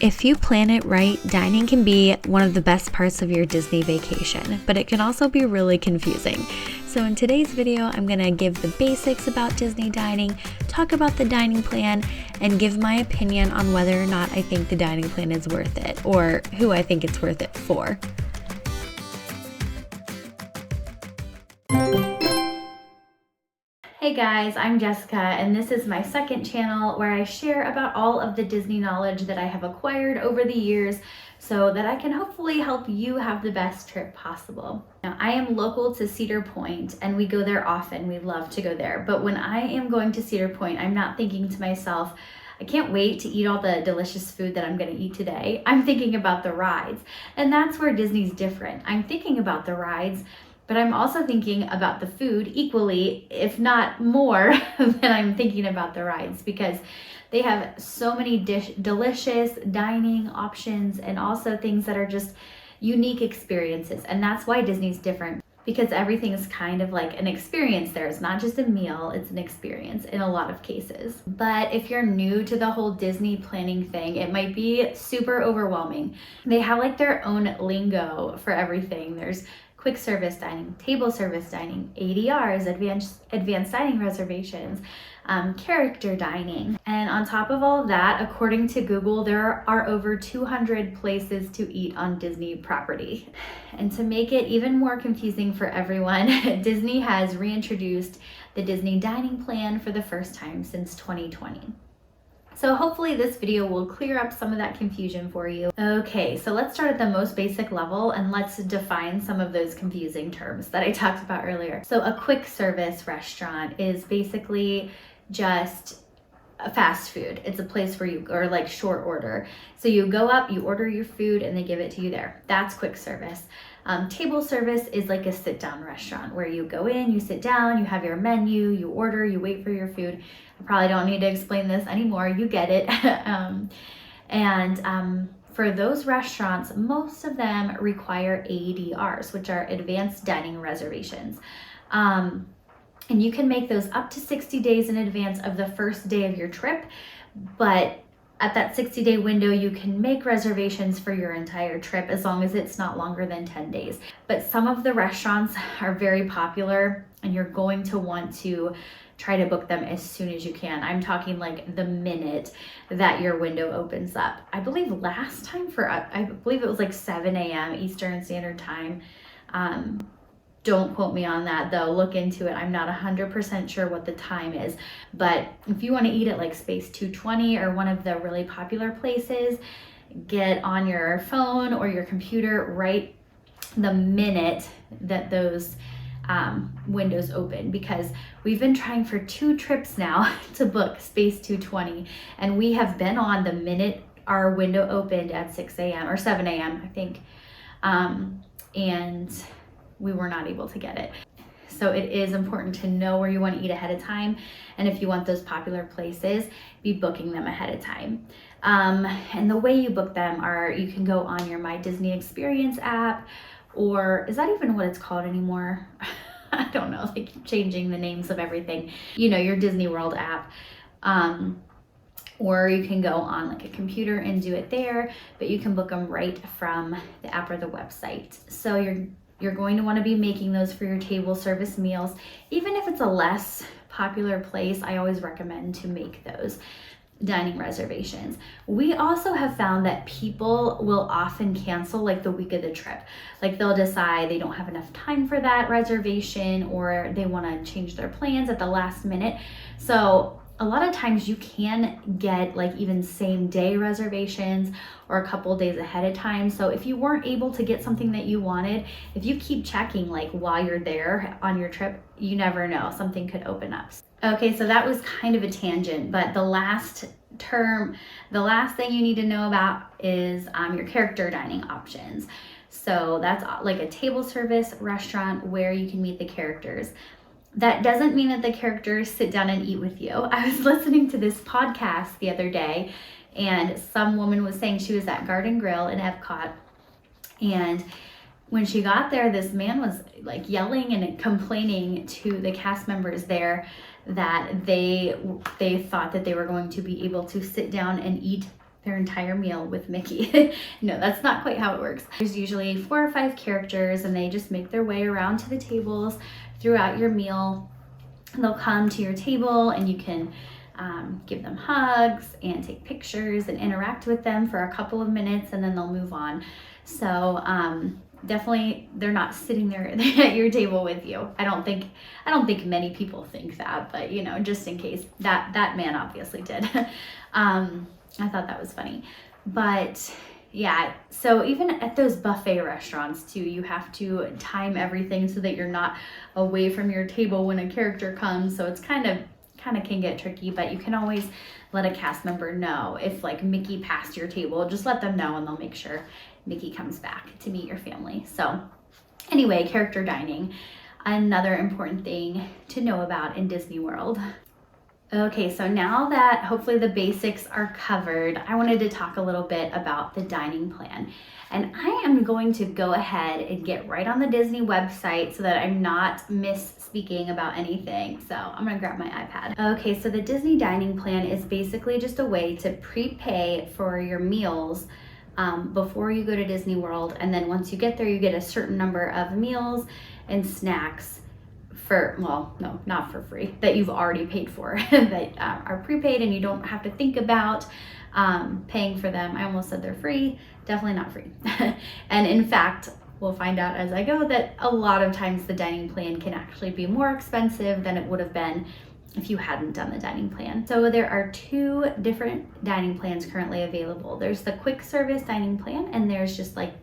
If you plan it right, dining can be one of the best parts of your Disney vacation, but it can also be really confusing. So in today's video, I'm going to give the basics about Disney dining, talk about the dining plan, and give my opinion on whether or not I think the dining plan is worth it, or who I think it's worth it for. Hey guys, I'm Jessica, and this is my second channel where I share about all of the Disney knowledge that I have acquired over the years so that I can hopefully help you have the best trip possible. Now, I am local to Cedar Point and we go there often. We love to go there. But when I am going to Cedar Point, I'm not thinking to myself, I can't wait to eat all the delicious food that I'm going to eat today. I'm thinking about the rides. And that's where Disney's different. I'm thinking about the rides, but I'm also thinking about the food equally, if not more, than I'm thinking about the rides, because they have so many delicious dining options and also things that are just unique experiences. And that's why Disney's different, because everything is kind of like an experience there. It's not just a meal, it's an experience in a lot of cases. But if you're new to the whole Disney planning thing, it might be super overwhelming. They have like their own lingo for everything. There's quick service dining, table service dining, ADRs, advanced dining reservations, character dining. And on top of all of that, according to Google, there are over 200 places to eat on Disney property. And to make it even more confusing for everyone, Disney has reintroduced the Disney dining plan for the first time since 2020. So hopefully this video will clear up some of that confusion for you. Okay, so let's start at the most basic level and let's define some of those confusing terms that I talked about earlier. So a quick service restaurant is basically just a fast food. It's a place where or like short order. So you go up, you order your food and they give it to you there. That's quick service. Table service is like a sit-down restaurant where you go in, you sit down, you have your menu, you order, you wait for your food. I probably don't need to explain this anymore. You get it. For those restaurants, most of them require ADRs, which are advanced dining reservations. And you can make those up to 60 days in advance of the first day of your trip, but at that 60-day window, you can make reservations for your entire trip as long as it's not longer than 10 days. But some of the restaurants are very popular and you're going to want to try to book them as soon as you can. I'm talking like the minute that your window opens up. I believe last time I believe it was like 7 a.m. Eastern Standard Time. Don't quote me on that though, look into it. I'm not 100% sure what the time is, but if you want to eat at like Space 220 or one of the really popular places, get on your phone or your computer right the minute that those windows open, because we've been trying for 2 trips now to book Space 220 and we have been on the minute our window opened at 6 a.m. or 7 a.m. I think, and we were not able to get it. So it is important to know where you want to eat ahead of time. And if you want those popular places, be booking them ahead of time. And the way you book them you can go on your My Disney Experience app, or is that even what it's called anymore? I don't know, they keep changing the names of everything. You know, your Disney World app. Or you can go on like a computer and do it there, but you can book them right from the app or the website. So you're going to want to be making those for your table service meals. Even if it's a less popular place, I always recommend to make those dining reservations. We also have found that people will often cancel like the week of the trip. Like they'll decide they don't have enough time for that reservation, or they want to change their plans at the last minute. So a lot of times you can get like even same day reservations or a couple days ahead of time. So if you weren't able to get something that you wanted, if you keep checking like while you're there on your trip, you never know, something could open up. Okay, so that was kind of a tangent, but the last thing you need to know about is your character dining options. So that's like a table service restaurant where you can meet the characters. That doesn't mean that the characters sit down and eat with you. I was listening to this podcast the other day and some woman was saying she was at Garden Grill in Epcot, and when she got there, this man was like yelling and complaining to the cast members there that they thought that they were going to be able to sit down and eat their entire meal with Mickey. No, that's not quite how it works. There's usually 4 or 5 characters, and they just make their way around to the tables throughout your meal. They'll come to your table and you can give them hugs and take pictures and interact with them for a couple of minutes, and then they'll move on. So definitely they're not sitting there at your table with you. I don't think many people think that, but you know, just in case. That man obviously did. I thought that was funny. But yeah, so even at those buffet restaurants too, you have to time everything so that you're not away from your table when a character comes. So it's kind of can get tricky, but you can always let a cast member know if like Mickey passed your table. Just let them know and they'll make sure Mickey comes back to meet your family. So anyway, character dining, another important thing to know about in Disney World. Okay, so now that hopefully the basics are covered, I wanted to talk a little bit about the dining plan. And I am going to go ahead and get right on the Disney website so that I'm not misspeaking about anything. So I'm gonna grab my iPad. Okay, so the Disney dining plan is basically just a way to prepay for your meals before you go to Disney World. And then once you get there, you get a certain number of meals and snacks for, well, no, not for free, that you've already paid for, that are prepaid and you don't have to think about paying for them. I almost said they're free, definitely not free. And in fact, we'll find out as I go that a lot of times the dining plan can actually be more expensive than it would have been if you hadn't done the dining plan. So there are 2 different dining plans currently available. There's the quick service dining plan, and there's just like,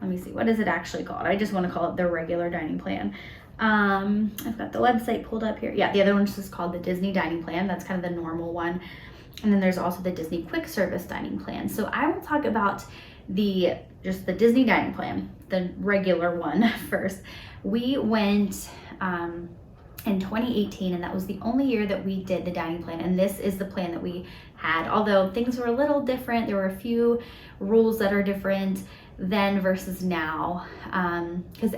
let me see, what is it actually called? I just want to call it the regular dining plan. I've got the website pulled up here. Yeah, the other one's just called the Disney dining plan. That's kind of the normal one. And then there's also the Disney quick service dining plan. So I will talk about just the Disney dining plan, the regular one first. We went in 2018, and that was the only year that we did the dining plan. And this is the plan that we had. Although things were a little different, there were a few rules that are different then versus now, because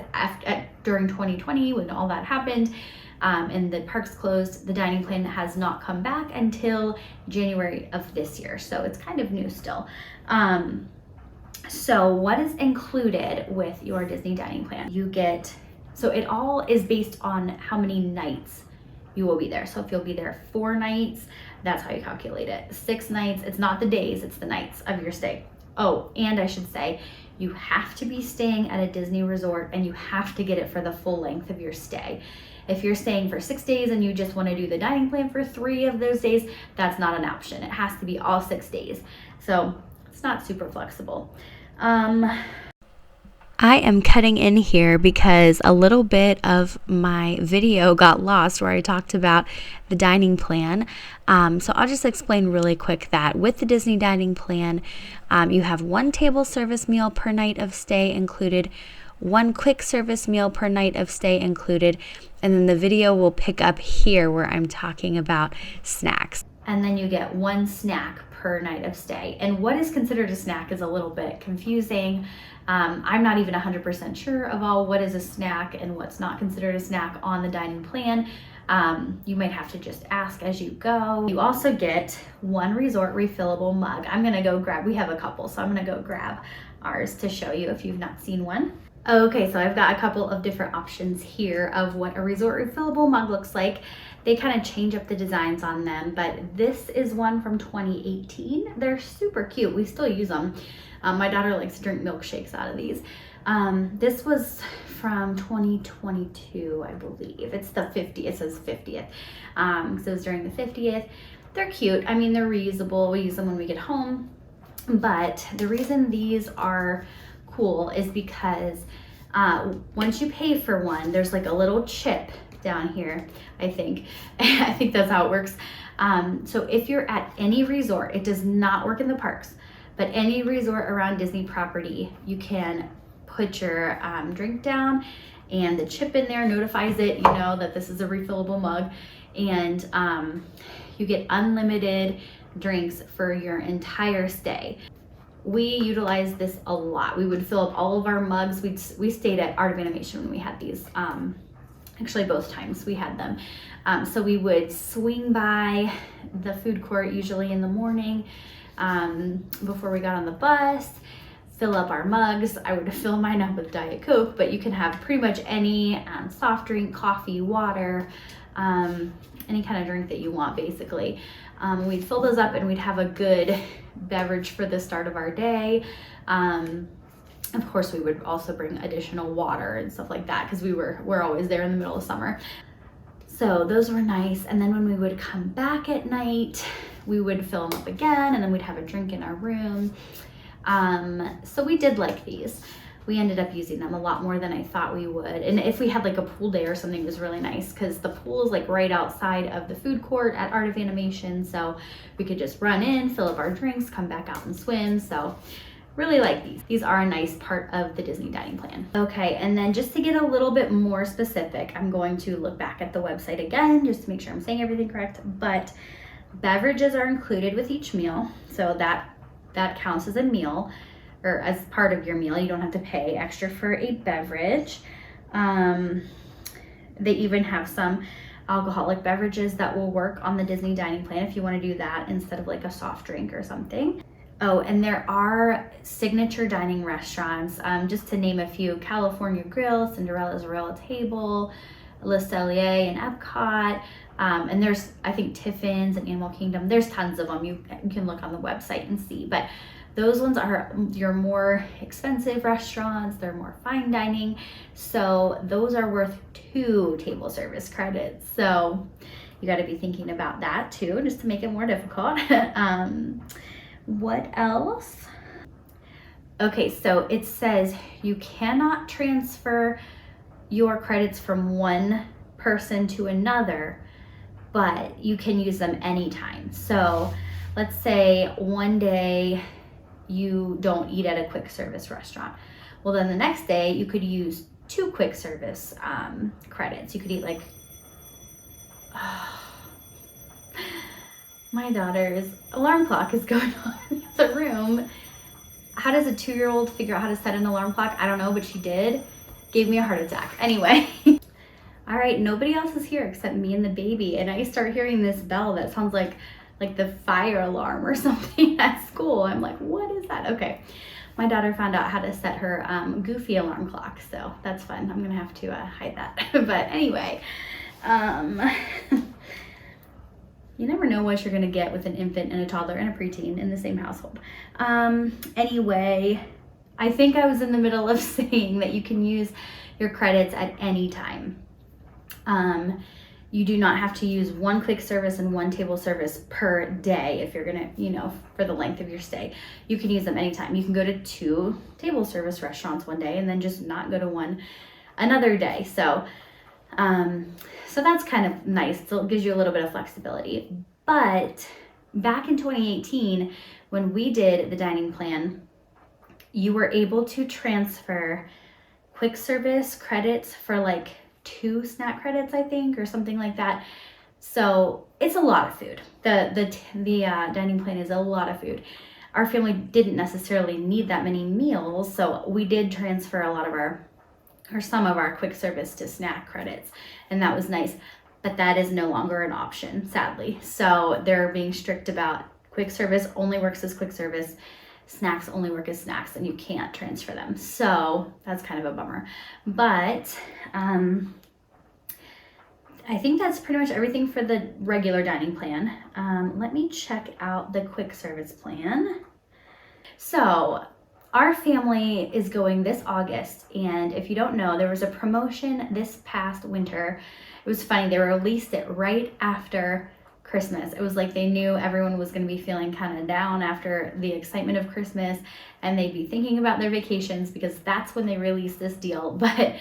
during 2020 when all that happened and the parks closed, the dining plan has not come back until January of this year, so it's kind of new still. So what is included with your Disney dining plan? You get, so it all is based on how many nights you will be there. So if you'll be there 4 nights, that's how you calculate it. 6 nights, it's not the days, it's the nights of your stay. Oh, and I should say, you have to be staying at a Disney resort and you have to get it for the full length of your stay. If you're staying for 6 days and you just want to do the dining plan for 3 of those days, that's not an option. It has to be all 6 days. So it's not super flexible. I am cutting in here because a little bit of my video got lost where I talked about the dining plan. So I'll just explain really quick that with the Disney dining plan, you have 1 table service meal per night of stay included, 1 quick service meal per night of stay included, and then the video will pick up here where I'm talking about snacks. And then you get 1 snack per night of stay. And what is considered a snack is a little bit confusing. I'm not even 100% sure of what is a snack and what's not considered a snack on the dining plan. You might have to just ask as you go. You also get 1 resort refillable mug. I'm gonna go grab, we have a couple, so I'm gonna go grab ours to show you if you've not seen one. Okay, so I've got a couple of different options here of what a resort refillable mug looks like. They kind of change up the designs on them, but this is one from 2018. They're super cute. We still use them. My daughter likes to drink milkshakes out of these. This was from 2022, I believe. It's the 50th, it says 50th. So it was during the 50th. They're cute. I mean, they're reusable. We use them when we get home. But the reason these are cool is because once you pay for one, there's like a little chip down here, I think. I think that's how it works. So if you're at any resort, it does not work in the parks, but any resort around Disney property, you can put your drink down and the chip in there notifies it, you know, that this is a refillable mug, and you get unlimited drinks for your entire stay. We utilized this a lot. We would fill up all of our mugs. We stayed at Art of Animation when we had these. Actually, both times we had them. So we would swing by the food court usually in the morning before we got on the bus, fill up our mugs. I would fill mine up with Diet Coke, but you can have pretty much any soft drink, coffee, water, any kind of drink that you want basically. We'd fill those up and we'd have a good beverage for the start of our day. Of course, we would also bring additional water and stuff like that because we're always there in the middle of summer. So those were nice. And then when we would come back at night, we would fill them up again and then we'd have a drink in our room. So we did like these. We ended up using them a lot more than I thought we would. And if we had like a pool day or something, it was really nice because the pool is like right outside of the food court at Art of Animation. So we could just run in, fill up our drinks, come back out and swim. So really like these. These are a nice part of the Disney dining plan. Okay, and then just to get a little bit more specific, I'm going to look back at the website again just to make sure I'm saying everything correct. But beverages are included with each meal. So that counts as a meal or as part of your meal. You don't have to pay extra for a beverage. They even have some alcoholic beverages that will work on the Disney dining plan if you want to do that instead of like a soft drink or something. Oh, and there are signature dining restaurants, just to name a few: California Grill, Cinderella's Royal Table, Le Cellier and Epcot. And there's, I think, Tiffin's and Animal Kingdom. There's tons of them. You can look on the website and see. But those ones are your more expensive restaurants. They're more fine dining. So those are worth 2 table service credits. So you got to be thinking about that too, just to make it more difficult. What else? Okay, so it says you cannot transfer your credits from one person to another, but you can use them anytime. So let's say one day you don't eat at a quick service restaurant. Well, then the next day you could use 2 quick service credits. You could eat like, my daughter's alarm clock is going on in the room. How does a 2-year-old figure out how to set an alarm clock? I don't know, but she did. Gave me a heart attack. Anyway. All right, nobody else is here except me and the baby. And I start hearing this bell that sounds like the fire alarm or something at school. I'm like, what is that? Okay. My daughter found out how to set her goofy alarm clock. So that's fun. I'm gonna have to hide that. But anyway, you never know what you're gonna get with an infant and a toddler and a preteen in the same household. Anyway, I think I was in the middle of saying that you can use your credits at any time. You do not have to use 1 quick service and 1 table service per day if you're gonna, for the length of your stay. You can use them anytime. You can go to 2 table service restaurants one day and then just not go to one another day. So that's kind of nice. So it gives you a little bit of flexibility. But back in 2018, when we did the dining plan, you were able to transfer quick service credits for like 2 snack credits, I think, or something like that. So it's a lot of food. The dining plan is a lot of food. Our family didn't necessarily need that many meals, so we did transfer a lot of some of our quick service to snack credits, and that was nice. But that is no longer an option, sadly. So they're being strict about quick service only works as quick service. Snacks only work as snacks, and you can't transfer them. So that's kind of a bummer. But I think that's pretty much everything for the regular dining plan. Let me check out the quick service plan. So our family is going this August, and if you don't know, there was a promotion this past winter. It was funny, they released it right after Christmas. It was like they knew everyone was going to be feeling kind of down after the excitement of Christmas, and they'd be thinking about their vacations because that's when they released this deal. But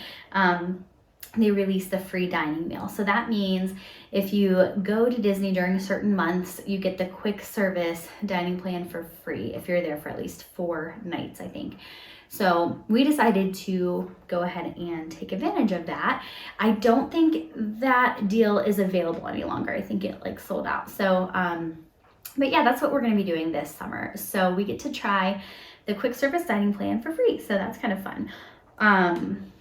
they released the free dining meal. So that means if you go to Disney during certain months, you get the quick service dining plan for free if you're there for at least 4 nights, I think. So we decided to go ahead and take advantage of that. I don't think that deal is available any longer. I think it like sold out. So, but yeah, that's what we're going to be doing this summer. So we get to try the quick service dining plan for free. So that's kind of fun.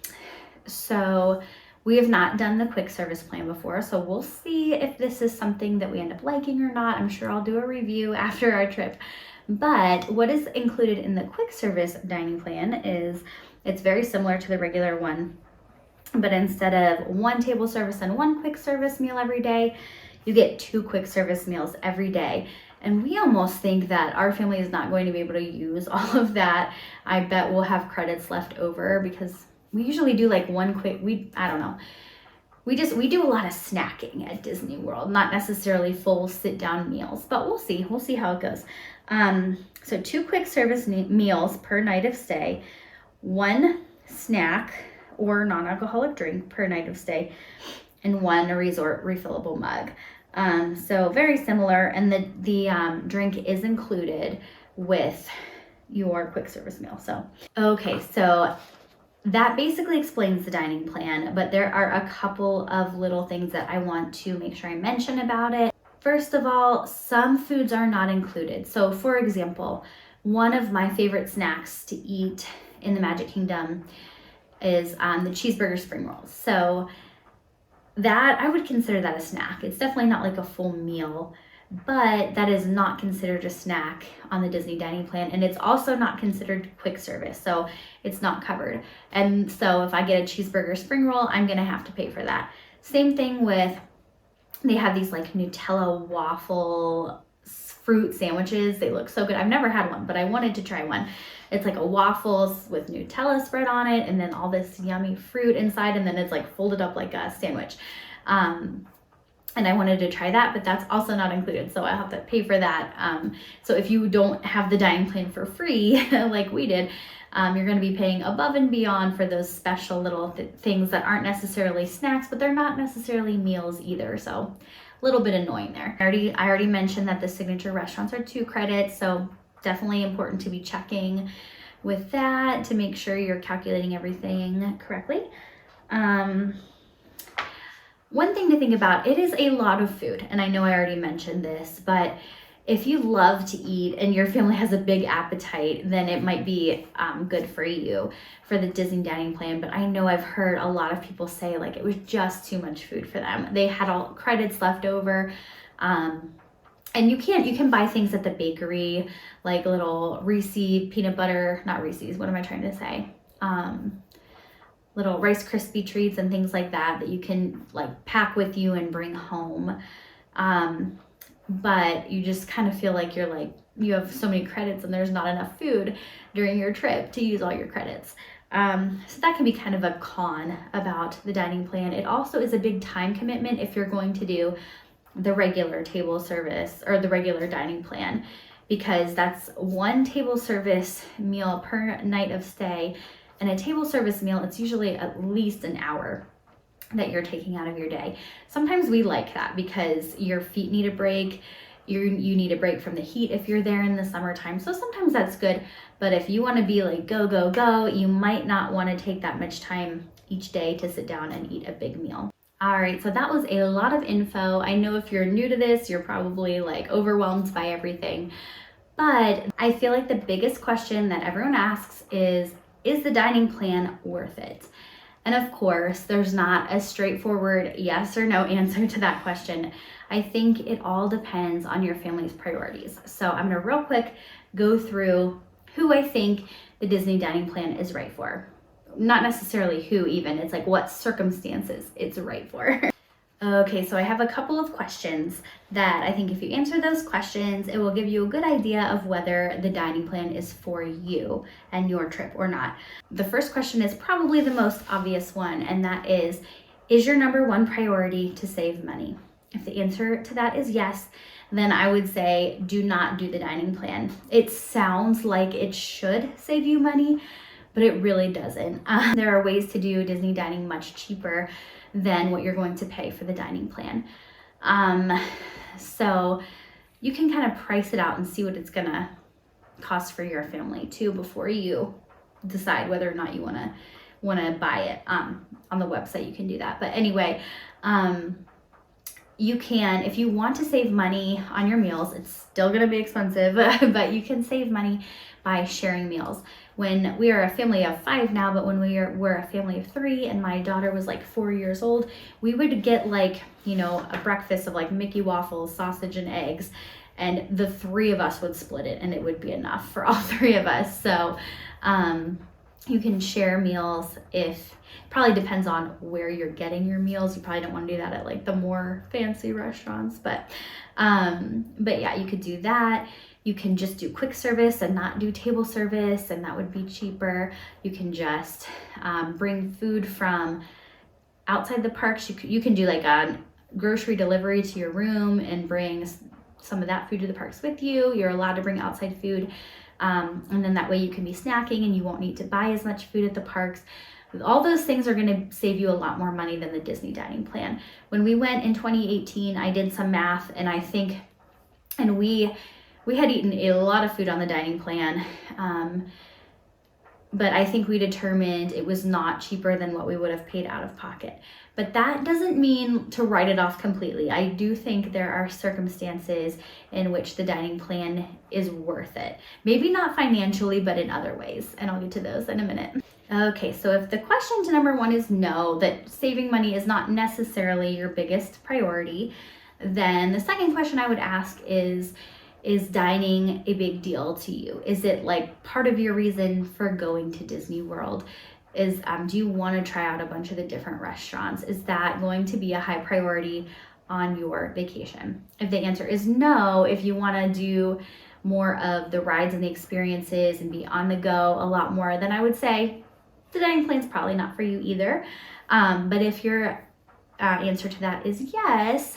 So we have not done the quick service plan before, so we'll see if this is something that we end up liking or not. I'm sure I'll do a review after our trip. But what is included in the quick service dining plan is it's very similar to the regular one, but instead of one table service and one quick service meal every day, you get 2 quick service meals every day. And we almost think that our family is not going to be able to use all of that. I bet we'll have credits left over because we usually do like one quick, I don't know. We do a lot of snacking at Disney World, not necessarily full sit down meals, but we'll see how it goes. So 2 quick service meals per night of stay, 1 snack or non-alcoholic drink per night of stay, and 1 resort refillable mug. So very similar, and the drink is included with your quick service meal. So, okay, so that basically explains the dining plan, but there are a couple of little things that I want to make sure I mention about it. First of all, some foods are not included. So for example, one of my favorite snacks to eat in the Magic Kingdom is the cheeseburger spring rolls. So that, I would consider that a snack. It's definitely not like a full meal, but that is not considered a snack on the Disney dining plan. And it's also not considered quick service, so it's not covered. And so if I get a cheeseburger spring roll, I'm gonna have to pay for that. Same thing with, they have these like Nutella waffle fruit sandwiches. They look so good. I've never had one, but I wanted to try one. It's like a waffles with Nutella spread on it and then all this yummy fruit inside, and then it's like folded up like a sandwich. And I wanted to try that, but that's also not included, so I'll have to pay for that. So if you don't have the dining plan for free, like we did, you're gonna be paying above and beyond for those special little things that aren't necessarily snacks, but they're not necessarily meals either, so a little bit annoying there. I already mentioned that the signature restaurants are 2 credits, so definitely important to be checking with that to make sure you're calculating everything correctly. One thing to think about, it is a lot of food, and I know I already mentioned this, but if you love to eat and your family has a big appetite, then it might be good for you for the Disney dining plan. But I know I've heard a lot of people say like it was just too much food for them. They had all credits left over. And you can buy things at the bakery, like little Reese peanut butter, not Reese's, what am I trying to say? Little Rice Krispie treats and things like that you can like pack with you and bring home. But you just kind of feel like you have so many credits and there's not enough food during your trip to use all your credits. So that can be kind of a con about the dining plan. It also is a big time commitment if you're going to do the regular table service or the regular dining plan, because that's 1 table service meal per night of stay. And a table service meal, it's usually at least an hour that you're taking out of your day. Sometimes we like that because your feet need a break. You need a break from the heat if you're there in the summertime. So sometimes that's good. But if you want to be like go, go, go, you might not want to take that much time each day to sit down and eat a big meal. All right, so that was a lot of info. I know if you're new to this, you're probably like overwhelmed by everything. But I feel like the biggest question that everyone asks is the dining plan worth it? And of course, there's not a straightforward yes or no answer to that question. I think it all depends on your family's priorities. So I'm gonna real quick go through who I think the Disney dining plan is right for. Not necessarily who even, it's like what circumstances it's right for. Okay, so I have a couple of questions that I think if you answer those questions, it will give you a good idea of whether the dining plan is for you and your trip or not. The first question is probably the most obvious one, and that is your number 1 priority to save money? If the answer to that is yes, then I would say do not do the dining plan. It sounds like it should save you money, but it really doesn't. There are ways to do Disney dining much cheaper than what you're going to pay for the dining plan. So you can kind of price it out and see what it's gonna cost for your family too before you decide whether or not you wanna buy it. On the website you can do that. But anyway, you can, if you want to save money on your meals, it's still gonna be expensive, but you can save money by sharing meals. When we are a family of 5 now, but when we're a family of 3 and my daughter was like 4 years old, we would get like, a breakfast of like Mickey waffles, sausage and eggs. and the three of us would split it and it would be enough for all three of us. So you can share meals. If probably depends on where you're getting your meals. You probably don't want to do that at like the more fancy restaurants, but yeah, you could do that. You can just do quick service and not do table service, and that would be cheaper. You can just bring food from outside the parks. You can do like a grocery delivery to your room and bring some of that food to the parks with you. You're allowed to bring outside food, and then that way you can be snacking and you won't need to buy as much food at the parks. All those things are going to save you a lot more money than the Disney dining plan. When we went in 2018, I did some math, and I think, and we had eaten a lot of food on the dining plan, but I think we determined it was not cheaper than what we would have paid out of pocket. But that doesn't mean to write it off completely. I do think there are circumstances in which the dining plan is worth it. Maybe not financially, but in other ways, and I'll get to those in a minute. Okay, so if the question to number one is no, that saving money is not necessarily your biggest priority, then the second question I would ask is dining a big deal to you? Is it like part of your reason for going to Disney World? Do you want to try out a bunch of the different restaurants? Is that going to be a high priority on your vacation? If the answer is no, if you want to do more of the rides and the experiences and be on the go a lot more, then I would say the dining plan's probably not for you either. But if your answer to that is yes,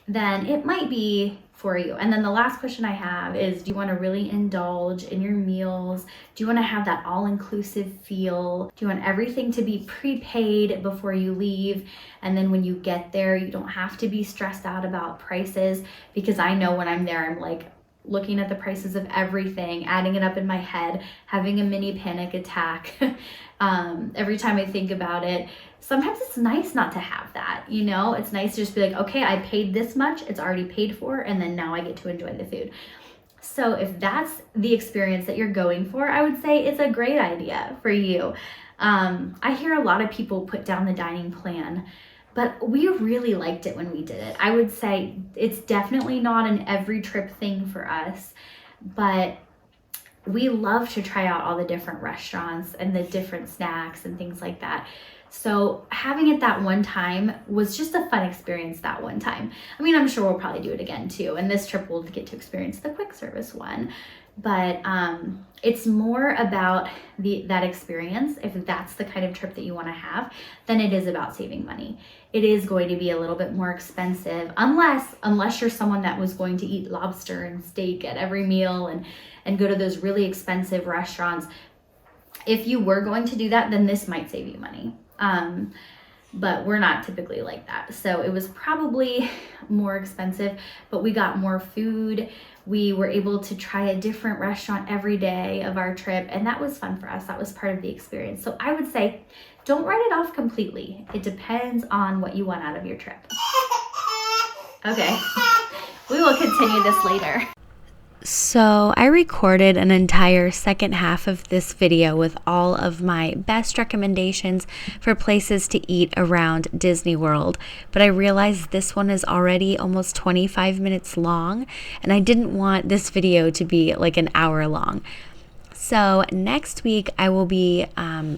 then it might be for you. And then the last question I have is, do you want to really indulge in your meals? Do you want to have that all-inclusive feel? Do you want everything to be prepaid before you leave? And then when you get there, you don't have to be stressed out about prices, because I know when I'm there, I'm like looking at the prices of everything, adding it up in my head, having a mini panic attack every time I think about it. Sometimes it's nice not to have that, you know? It's nice to just be like, okay, I paid this much, it's already paid for, and then now I get to enjoy the food. So if that's the experience that you're going for, I would say it's a great idea for you. I hear a lot of people put down the dining plan, but we really liked it when we did it. I would say it's definitely not an every trip thing for us, but we love to try out all the different restaurants and the different snacks and things like that. So having it that one time was just a fun experience that one time. I mean, I'm sure we'll probably do it again too. And this trip we'll get to experience the quick service one. But it's more about that experience, if that's the kind of trip that you want to have, than it is about saving money. It is going to be a little bit more expensive, unless you're someone that was going to eat lobster and steak at every meal and go to those really expensive restaurants. If you were going to do that, then this might save you money. But we're not typically like that. So it was probably more expensive, but we got more food. We were able to try a different restaurant every day of our trip, and that was fun for us. That was part of the experience. So I would say, don't write it off completely. It depends on what you want out of your trip. Okay, we will continue this later. So I recorded an entire second half of this video with all of my best recommendations for places to eat around Disney World, but I realized this one is already almost 25 minutes long, and I didn't want this video to be like an hour long. So next week I will be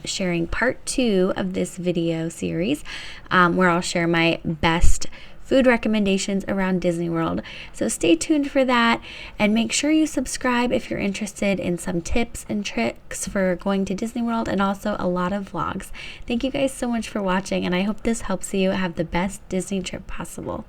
sharing part 2 of this video series, where I'll share my best food recommendations around Disney World. So stay tuned for that, and make sure you subscribe if you're interested in some tips and tricks for going to Disney World, and also a lot of vlogs. Thank you guys so much for watching, and I hope this helps you have the best Disney trip possible.